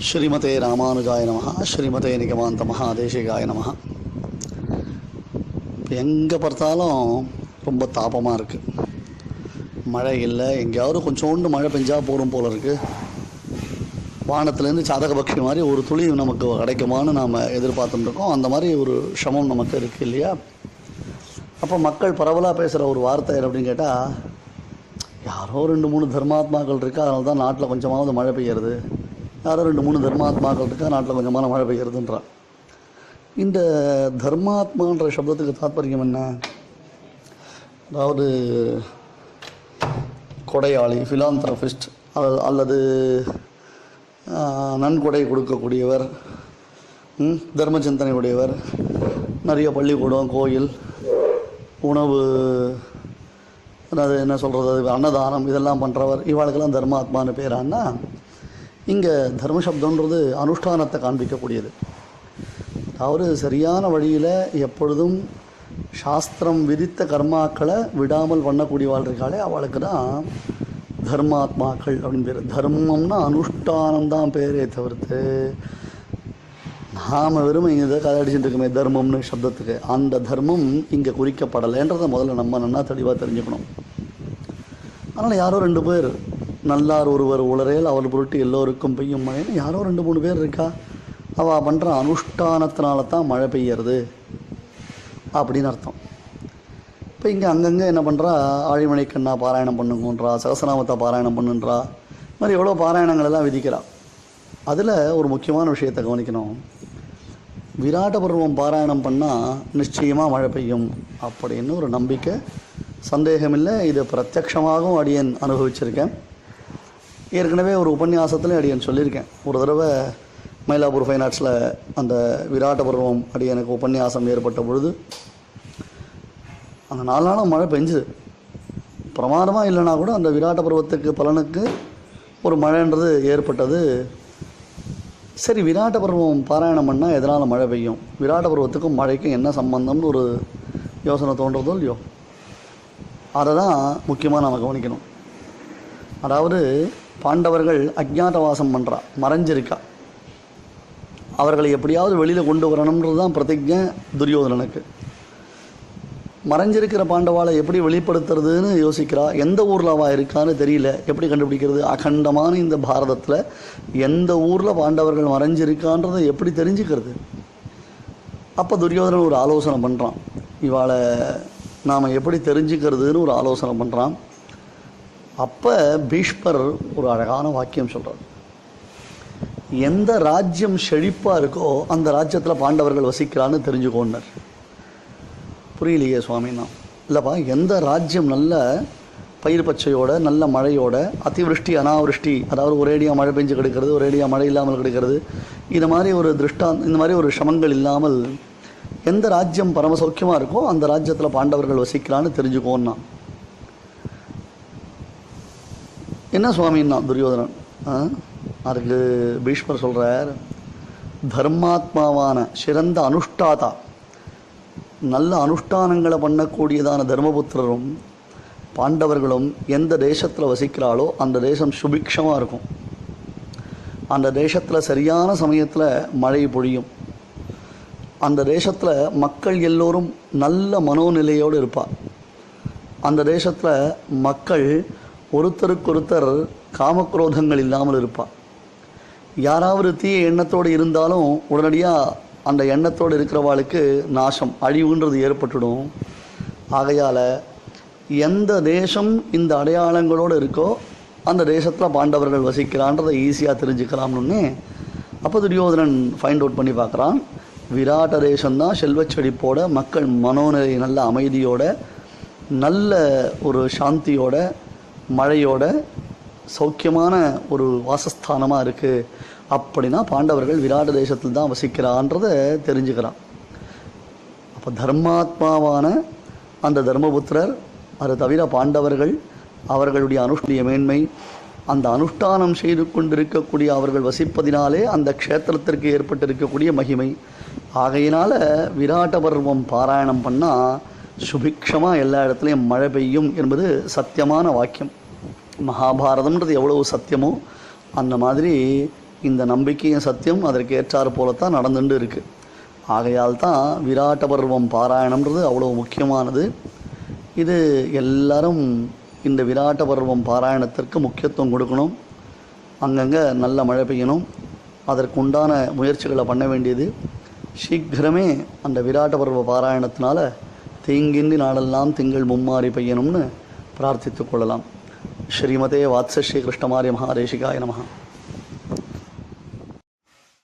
ஸ்ரீமதே ராமானுஜாய நமஹ. ஸ்ரீமதே நிகமாந்த மகாதேசிகாய நமஹ. இப்போ எங்கே பார்த்தாலும் ரொம்ப தாபமாக இருக்குது. மழை இல்லை. எங்கேயாவது கொஞ்சோண்டு மழை பெஞ்சால் போடும் போல் இருக்குது. வானத்துலேருந்து சாதகபக்ஷி மாதிரி ஒரு துளி நமக்கு கிடைக்குமான்னு நாம் எதிர்பார்த்துட்டுருக்கோம். அந்த மாதிரி ஒரு சிரமம் நமக்கு இருக்குது இல்லையா? அப்போ மக்கள் பரவலாக பேசுகிற ஒரு வார்த்தை அப்படின்னு கேட்டால், யாரோ 2-3 தர்மாத்மாக்கள் இருக்கா, அதனால தான் நாட்டில் கொஞ்சமாவது மழை பெய்யறது. யாரோ 2-3 தர்மாத்மாக்கள் இருக்கா, நாட்டில் கொஞ்சமான மழை பெய்யறதுன்றான். இந்த தர்மாத்மான்ற சப்தத்துக்கு தாத்பரியம் என்ன? அதாவது கொடையாளி, ஃபிலாந்த்ரபிஸ்ட், அல்லது நன்கொடை கொடுக்கக்கூடியவர், தர்ம சிந்தனை உடையவர், நிறைய பள்ளிக்கூடம், கோயில், உணவு, அது என்ன சொல்கிறது, அது அன்னதானம், இதெல்லாம் பண்ணுறவர், இவாளுக்கெல்லாம் தர்மாத்மான்னு பேரான்னா, இங்கே தர்மசப்தன்றது அனுஷ்டானத்தை காண்பிக்கக்கூடியது. அதாவது சரியான வழியில் எப்பொழுதும் சாஸ்திரம் விதித்த கர்மாக்களை விடாமல் பண்ணக்கூடியவாள் இருக்காளே, அவளுக்கு தான் தர்மாத்மாக்கள் அப்படின்னு பேர். தர்மம்னா அனுஷ்டானம்தான் பேரே தவிர்த்து, நாம் வெறும் இதை கதை அடிச்சுட்டு இருக்கோமே தர்மம்னு சப்தத்துக்கு, அந்த தர்மம் இங்கே குறிக்கப்படலைன்றதை முதல்ல நம்ம நல்லா தெளிவாக தெரிஞ்சுக்கணும். அதனால் யாரோ 2 பேர், நல்லார் ஒருவர் உளரேல் அவர் பொருட்டு எல்லோருக்கும் பெய்யும் மழைன்னு யாரோ 2-3 பேர் இருக்கா, அவள் பண்ணுற அனுஷ்டானத்தினால தான் மழை பெய்யறது அப்படின்னு அர்த்தம். இப்போ இங்கே அங்கங்கே என்ன பண்ணுறா, ஆழிமணிக்கண்ணா பாராயணம் பண்ணுங்கன்றா, சகசநாமத்தை பாராயணம் பண்ணுன்றா, இது மாதிரி எவ்வளோ பாராயணங்கள் எல்லாம் விதிக்கிறா. அதில் ஒரு முக்கியமான விஷயத்தை கவனிக்கணும். விராட்ட பருவம் பாராயணம் பண்ணால் நிச்சயமாக மழை பெய்யும் அப்படின்னு ஒரு நம்பிக்கை, சந்தேகமில்லை. இது பிரத்யக்ஷமாகவும் அடியன் அனுபவிச்சிருக்கேன். ஏற்கனவே ஒரு உபன்யாசத்துலேயும் அடியன் சொல்லியிருக்கேன். ஒரு தடவை மயிலாப்பூர் ஃபைன் ஆர்ட்ஸில் அந்த விராட்ட பருவம் அடியனுக்கு உபன்யாசம் ஏற்பட்ட பொழுது அந்த 4 நாளும் மழை பெஞ்சுது. பிரமாதமாக இல்லைனா கூட அந்த விராட்ட பருவத்துக்கு பலனுக்கு ஒரு மழைன்றது ஏற்பட்டது. சரி, விராட்ட பருவம் பாராயணம் பண்ணால் எதனால் மழை பெய்யும், விராட்ட பருவத்துக்கும் மழைக்கும் என்ன சம்பந்தம்னு ஒரு யோசனை தோன்றதோ இல்லையோ, அதை தான் முக்கியமாக நாம் கவனிக்கணும். அதாவது பாண்டவர்கள் அஜ்ஞாதவாசம் பண்ணுறா, மறைஞ்சிருக்கா, அவர்களை எப்படியாவது வெளியில் கொண்டு வரணுன்றது தான் பிரதிஜை துரியோதனனுக்கு. மறைஞ்சிருக்கிற பாண்டவாளை எப்படி வெளிப்படுத்துறதுன்னு யோசிக்கிறா. எந்த ஊரில் அவள் இருக்கான்னு தெரியல, எப்படி கண்டுபிடிக்கிறது? அகண்டமான இந்த பாரதத்தில் எந்த ஊரில் பாண்டவர்கள் மறைஞ்சிருக்கான்றதை எப்படி தெரிஞ்சுக்கிறது? அப்போ துரியோதனன் ஒரு ஆலோசனை பண்ணுறான். இவாளை நாம் எப்படி தெரிஞ்சுக்கிறதுன்னு ஒரு ஆலோசனை பண்ணுறான். அப்போ பீஷ்மர் ஒரு அழகான வாக்கியம் சொல்கிறார். எந்த ராஜ்யம் செழிப்பாக இருக்கோ அந்த ராஜ்யத்தில் பாண்டவர்கள் வசிக்கிறான்னு தெரிஞ்சுக்கோன்னார். புரியலையே சுவாமின்னா, இல்லைப்பா, எந்த ராஜ்யம் நல்ல பயிர் பச்சையோட, நல்ல மழையோட, அதிவிருஷ்டி அனாவிருஷ்டி, அதாவது ஒரேடியாக மழை பெஞ்சு கிடைக்கிறது, ஒரேடியாக மழை இல்லாமல் கிடைக்கிறது, இது மாதிரி ஒரு இந்த மாதிரி ஒரு சமங்கள் இல்லாமல் எந்த ராஜ்யம் பரமசௌக்கியமாக இருக்கோ அந்த ராஜ்யத்தில் பாண்டவர்கள் வசிக்கிறான்னு தெரிஞ்சுக்கோன்னா. என்ன சுவாமின்னா துரியோதனன், அதுக்கு பீஷ்மர் சொல்கிறார், தர்மாத்மாவான சிறந்த அனுஷ்டாதா, நல்ல அனுஷ்டானங்களை பண்ணக்கூடியதான தர்மபுத்திரரும் பாண்டவர்களும் எந்த தேசத்தில் வசிக்கிறாளோ அந்த தேசம் சுபிக்ஷமாக இருக்கும். அந்த தேசத்தில் சரியான சமயத்தில் மழை பொழியும். அந்த தேசத்தில் மக்கள் எல்லோரும் நல்ல மனோநிலையோடு இருப்பார். அந்த தேசத்தில் மக்கள் ஒருத்தருக்கொருத்தர் காமக்ரோதங்கள் இல்லாமல் இருப்பார். யாராவது தீய எண்ணத்தோடு இருந்தாலும் உடனடியாக அந்த எண்ணத்தோடு இருக்கிறவாளுக்கு நாசம், அழிவுன்றது ஏற்பட்டுடும். ஆகையால் எந்த தேசம் இந்த அடையாளங்களோடு இருக்கோ அந்த தேசத்தில் பாண்டவர்கள் வசிக்கிறான்றதை ஈஸியாக தெரிஞ்சுக்கலாம்னு அப்போ துரியோதனன் ஃபைண்ட் அவுட் பண்ணி பார்க்குறான். விராட்ட தேசம்தான் செல்வச்செழிப்போட, மக்கள் மனோநிலை நல்ல அமைதியோட, நல்ல ஒரு சாந்தியோட, மழையோட, சௌக்கியமான ஒரு வாசஸ்தானமாக இருக்குது. அப்படின்னா பாண்டவர்கள் விராட்ட தேசத்தில் தான் வசிக்கிறான்றதை தெரிஞ்சுக்கிறான். அப்போ தர்மாத்மாவான அந்த தர்மபுத்திரர், அது தவிர பாண்டவர்கள், அவர்களுடைய அனுஷ்டிய மேன்மை, அந்த அனுஷ்டானம் செய்து கொண்டிருக்கக்கூடிய அவர்கள் வசிப்பதினாலே அந்த க்ஷேத்திரத்திற்கு ஏற்பட்டிருக்கக்கூடிய மகிமை, ஆகையினால் விராட்ட பருவம் பாராயணம் பண்ணால் சுபிக்ஷமாக எல்லா இடத்துலையும் மழை பெய்யும் என்பது சத்தியமான வாக்கியம். மகாபாரதம்ன்றது எவ்வளவு சத்தியமோ அந்த மாதிரி இந்த நம்பிக்கையும் சத்தியம் அதற்கு ஏற்றாறு போலத்தான் நடந்துட்டு இருக்குது. ஆகையால் தான் விராட்ட பர்வம் பாராயணம்ன்றது அவ்வளோ முக்கியமானது. இது எல்லாரும் இந்த விராட்ட பர்வம் பாராயணத்திற்கு முக்கியத்துவம் கொடுக்கணும். அங்கங்கே நல்ல மழை பெய்யணும். அதற்குண்டான முயற்சிகளை பண்ண வேண்டியது. சீக்கிரமே அந்த விராட்ட பர்வ பாராயணத்தினால தீங்கின்றி நாளெல்லாம் திங்கள் மும்மாறி பெய்யணும்னு பிரார்த்தித்து கொள்ளலாம். ஸ்ரீமதே வாத்ச ஸ்ரீ கிருஷ்ணமாரிய மகாதேசிகாய நமஹ.